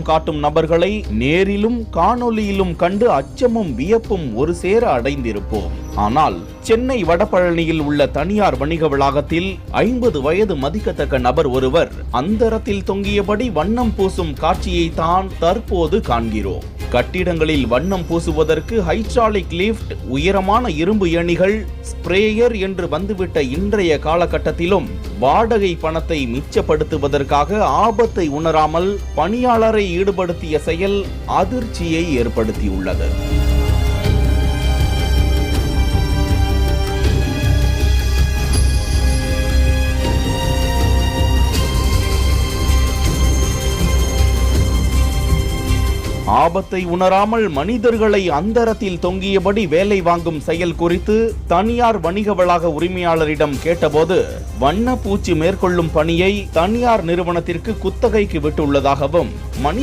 காட்டும் நபர்களை நேரிலும் காணொலியிலும் கண்டு அச்சமும் வியப்பும் ஒரு சேர அடைந்திருப்போம். ஆனால் சென்னை வடபழனியில் உள்ள தனியார் வணிக வளாகத்தில் 50 வயது மதிக்கத்தக்க நபர் ஒருவர் அந்தரத்தில் தொங்கியபடி வண்ணம் பூசும் காட்சியை தான் தற்போது காண்கிறோம். கட்டிடங்களில் வண்ணம் பூசுவதற்கு ஹைட்ராலிக் லிப்ட், உயரமான இரும்பு ஏணிகள், ஸ்ப்ரேயர் என்று வந்துவிட்ட இன்றைய காலகட்டத்திலும் வாடகை பணத்தை மிச்சப்படுத்துவதற்காக ஆபத்தை உணராமல் பணியாளரை ஈடுபடுத்திய செயல் அதிர்ச்சியை ஏற்படுத்தியுள்ளது. ஆபத்தை உணராமல் மனிதர்களை அந்தரத்தில் தொங்கியபடி வேலை வாங்கும் செயல் குறித்து தனியார் வணிக வளாக உரிமையாளரிடம் கேட்டபோது, வண்ணப்பூச்சு மேற்கொள்ளும் பணியை தனியார் நிறுவனத்திற்கு குத்தகைக்கு விட்டுள்ளதாகவும்